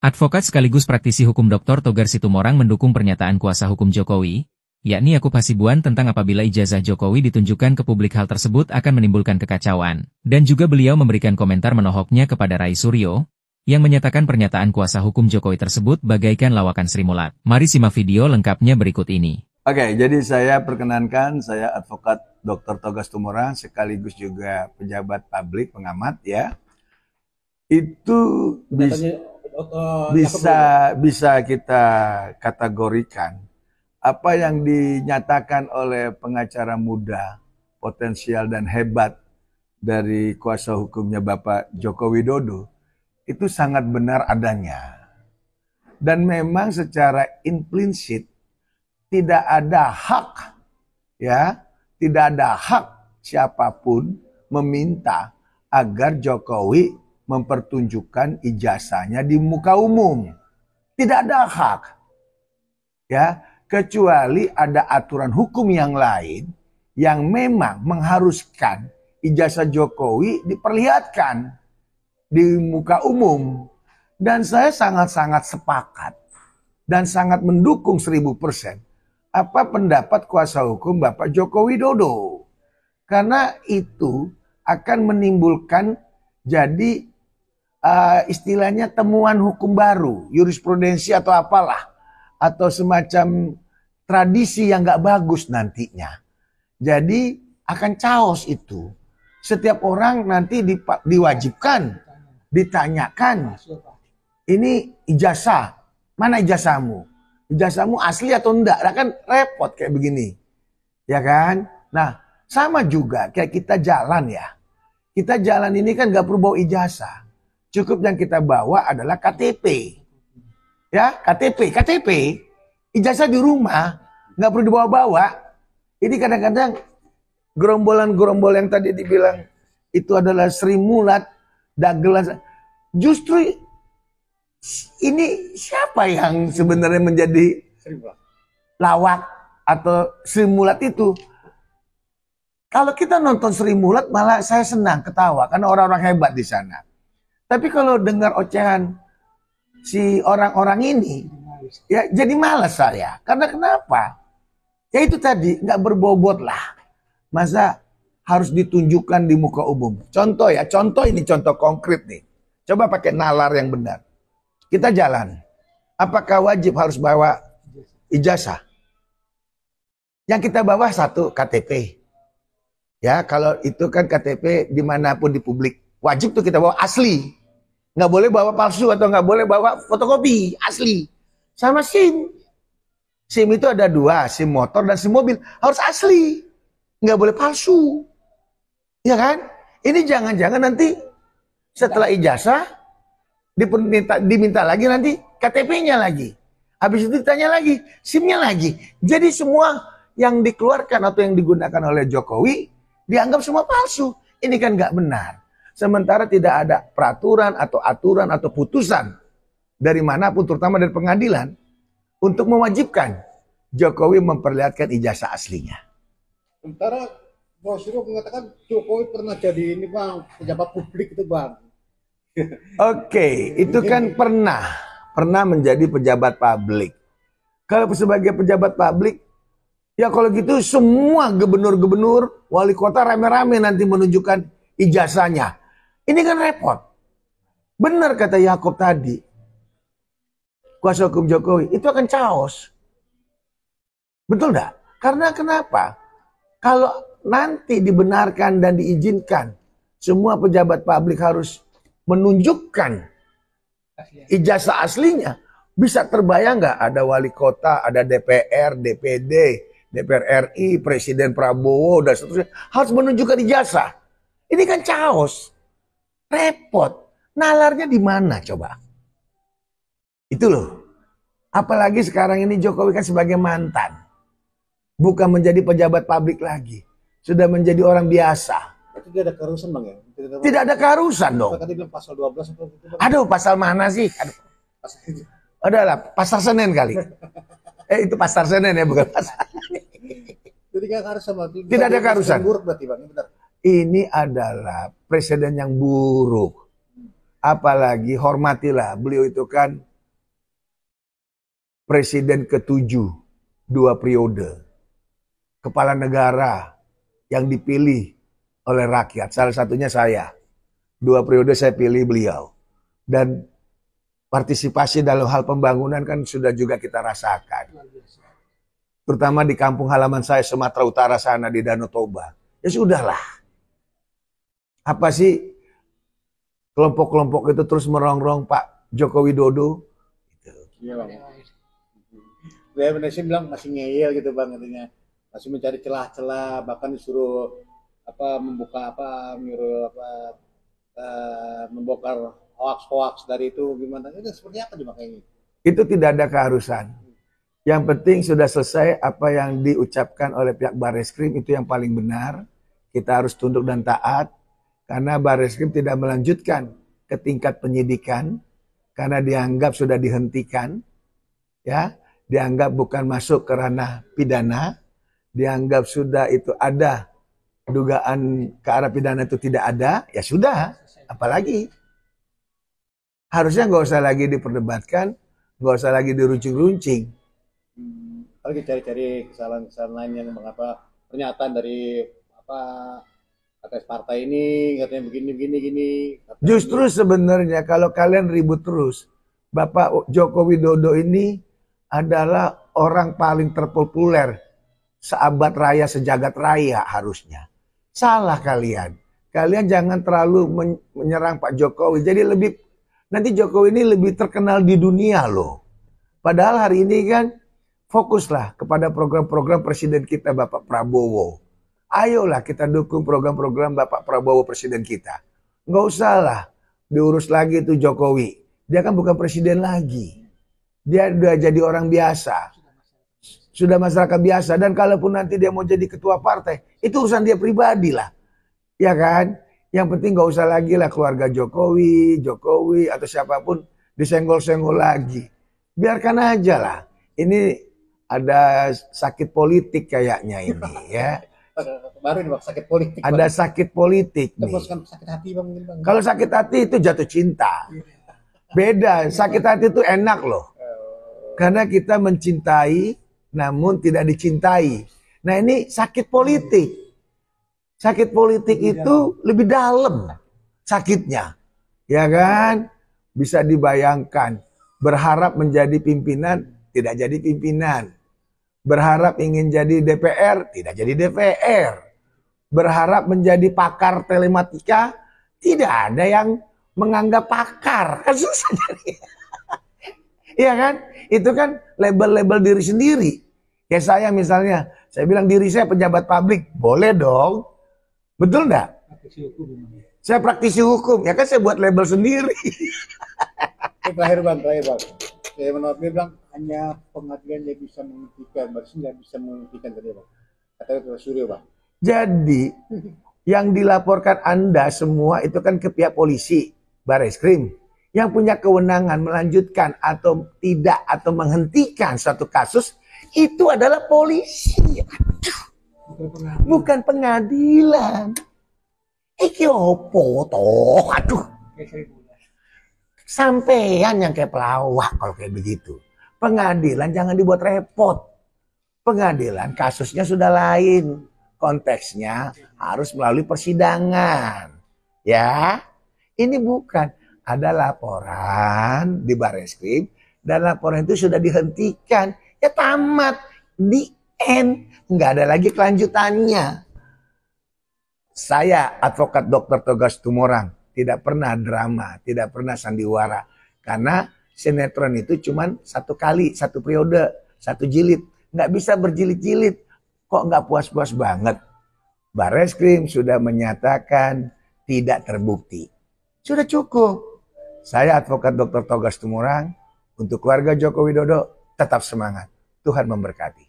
Advokat sekaligus praktisi hukum Dr. Togar Situmorang mendukung pernyataan kuasa hukum Jokowi, yakni Yakub Hasibuan tentang apabila ijazah Jokowi ditunjukkan ke publik hal tersebut akan menimbulkan kekacauan. Dan juga beliau memberikan komentar menohoknya kepada Rai Suryo, yang menyatakan pernyataan kuasa hukum Jokowi tersebut bagaikan lawakan Sri Mulat. Mari simak video lengkapnya berikut ini. Oke, jadi saya perkenankan, saya advokat Dr. Togar Situmorang sekaligus juga pejabat publik pengamat ya. Itu bisa kita kategorikan apa yang dinyatakan oleh pengacara muda, potensial dan hebat dari kuasa hukumnya Bapak Joko Widodo itu sangat benar adanya. Dan memang secara implisit tidak ada hak, ya, tidak ada hak siapapun meminta agar Jokowi mempertunjukkan ijazahnya di muka umum. Tidak ada hak, ya, kecuali ada aturan hukum yang lain yang memang mengharuskan ijazah Jokowi diperlihatkan di muka umum. Dan saya sangat-sangat sepakat dan sangat mendukung 1000% apa pendapat kuasa hukum Bapak Joko Widodo. Karena itu akan menimbulkan jadi istilahnya temuan hukum baru, jurisprudensi atau apalah, atau semacam tradisi yang gak bagus nantinya. Jadi akan chaos itu. Setiap orang nanti diwajibkan, ditanyakan, ini ijazah, mana ijazahmu? Ijazahmu asli atau enggak? Nah kan repot kayak begini. Ya kan? Nah sama juga kayak kita jalan ya. Kita jalan ini kan gak perlu bawa ijazah. Cukup yang kita bawa adalah KTP. Ya, KTP. Ijazah di rumah, nggak perlu dibawa-bawa. Ini kadang-kadang gerombolan-gerombolan yang tadi dibilang itu adalah Sri Mulat, dagelan. Justru ini siapa yang sebenarnya menjadi lawak atau Sri Mulat itu? Kalau kita nonton Sri Mulat malah saya senang ketawa karena orang-orang hebat di sana. Tapi kalau dengar ocehan si orang-orang ini, ya jadi malas saya. Karena kenapa? Ya itu tadi, nggak berbobot lah. Masa harus ditunjukkan di muka umum. Contoh ya, contoh ini contoh konkret nih. Coba pakai nalar yang benar. Kita jalan. Apakah wajib harus bawa ijazah? Yang kita bawa satu KTP. Ya, kalau itu kan KTP dimanapun di publik. Wajib tuh kita bawa asli. Nggak boleh bawa palsu atau nggak boleh bawa fotokopi asli. Sama SIM. SIM itu ada dua, SIM motor dan SIM mobil. Harus asli. Nggak boleh palsu. Ya kan? Ini jangan-jangan nanti setelah ijazah diminta lagi nanti KTP-nya lagi. Habis itu ditanya lagi, SIM-nya lagi. Jadi semua yang dikeluarkan atau yang digunakan oleh Jokowi dianggap semua palsu. Ini kan nggak benar. Sementara tidak ada peraturan atau aturan atau putusan dari manapun, terutama dari pengadilan, untuk mewajibkan Jokowi memperlihatkan ijazah aslinya. Sementara Bang Suryo mengatakan Jokowi pernah jadi ini Bang, pejabat publik itu Bang. Oke, itu kan pernah menjadi pejabat publik. Kalau sebagai pejabat publik, ya kalau gitu semua gubernur-gubernur, wali kota rame-rame nanti menunjukkan ijazahnya. Ini kan repot. Benar kata Yakub tadi. Kuasa hukum Jokowi, itu akan chaos. Betul enggak? Karena kenapa? Kalau nanti dibenarkan dan diizinkan, semua pejabat publik harus menunjukkan ijazah aslinya. Bisa terbayang nggak ada wali kota, ada DPR, DPD, DPR RI, Presiden Prabowo, dan seterusnya. Harus menunjukkan ijazah. Ini kan chaos. Repot. Nalarnya di mana coba? Itu loh. Apalagi sekarang ini Jokowi kan sebagai mantan. Bukan menjadi pejabat publik lagi. Sudah menjadi orang biasa. Itu tidak ada keharusan Bang ya? Tidak ada keharusan dong. Tadi bilang pasal 12 atau itu Bang. Aduh, pasal mana sih? Adalah pasar Senen kali. Itu pasar Senen ya, bukan pasar. Jadi nggak keharusan Bang. Tidak ada keharusan. Buruk berarti Bang, benar. Ini adalah presiden yang buruk. Apalagi hormatilah, beliau itu kan presiden ke-7, 2 periode. Kepala negara yang dipilih oleh rakyat, salah satunya saya. 2 periode saya pilih beliau. Dan partisipasi dalam hal pembangunan kan sudah juga kita rasakan. Terutama di kampung halaman saya, Sumatera Utara sana di Danau Toba. Ya sudahlah. Apa sih kelompok-kelompok itu terus merongrong Pak Joko Widodo? Iya bang. Saya benar sih bilang masih ngeyel gitu bang, katanya masih mencari celah-celah, bahkan disuruh membuka membongkar hoax dari itu gimana? Itu seperti apa nih makanya? Itu tidak ada keharusan. Yang penting sudah selesai apa yang diucapkan oleh pihak Barreskrim, itu yang paling benar. Kita harus tunduk dan taat karena Barreskrim tidak melanjutkan ke tingkat penyidikan karena dianggap sudah dihentikan, ya, dianggap bukan masuk ke ranah pidana, dianggap sudah itu ada dugaan ke arah pidana itu tidak ada, ya sudah, apalagi. Harusnya nggak usah lagi diperdebatkan, nggak usah lagi diruncing-runcing. Lagi cari-cari kesalahan-kesalahan lainnya, mengapa pernyataan dari atas partai ini katanya begini. Justru sebenarnya kalau kalian ribut terus, Bapak Joko Widodo ini adalah orang paling terpopuler seabad raya, sejagat raya harusnya. Salah kalian. Kalian jangan terlalu menyerang Pak Jokowi. Jadi nanti Jokowi ini lebih terkenal di dunia loh. Padahal hari ini kan fokuslah kepada program-program presiden kita Bapak Prabowo. Ayolah kita dukung program-program Bapak Prabowo presiden kita. Nggak usah lah diurus lagi tuh Jokowi. Dia kan bukan presiden lagi. Dia udah jadi orang biasa. Sudah masyarakat biasa. Dan kalaupun nanti dia mau jadi ketua partai, itu urusan dia pribadi lah. Ya kan? Yang penting gak usah lagi lah keluarga Jokowi atau siapapun disenggol-senggol lagi. Biarkan aja lah. Ini ada sakit politik kayaknya ini ya. Baru nih bang, sakit politik. Ada bang. Sakit politik nih. Sakit hati bang. Kalau sakit hati itu jatuh cinta. Beda, sakit hati itu enak loh. Karena kita mencintai namun tidak dicintai. Nah ini sakit politik. Sakit politik itu lebih dalam sakitnya. Ya kan? Bisa dibayangkan. Berharap menjadi pimpinan, tidak jadi pimpinan. Berharap ingin jadi DPR, tidak jadi DPR. Berharap menjadi pakar telematika, tidak ada yang menganggap pakar. Kan susah jadi. Iya kan? Itu kan label-label diri sendiri. Kayak saya misalnya, saya bilang diri saya pejabat publik, boleh dong. Betul enggak? Saya praktisi hukum, ya kan saya buat label sendiri. Terakhir bang. Saya menurut dia bilang hanya pengadilan yang bisa menghentikan, berarti nggak bisa menghentikan tadi bang. Katanya ke Suryo bang. Jadi yang dilaporkan Anda semua itu kan ke pihak polisi, Barreskrim. Yang punya kewenangan melanjutkan atau tidak atau menghentikan suatu kasus itu adalah polisi. Bukan pengadilan. Iki opo toh? Aduh. Sampean yang kayak pelawak kalau kayak begitu. Pengadilan jangan dibuat repot. Pengadilan kasusnya sudah lain. Konteksnya harus melalui persidangan. Ya. Ini bukan. Ada laporan di Barreskrim dan laporan itu sudah dihentikan. Ya tamat. Di end. Nggak ada lagi kelanjutannya. Saya advokat Dr. Togas Tumorang. Tidak pernah drama. Tidak pernah sandiwara. Karena sinetron itu cuma 1 kali. 1 periode. 1 jilid. Nggak bisa berjilid-jilid. Kok nggak puas-puas banget? Barreskrim sudah menyatakan tidak terbukti. Sudah cukup. Saya advokat Dr. Togas Tumorang. Untuk keluarga Joko Widodo tetap semangat. Tuhan memberkati.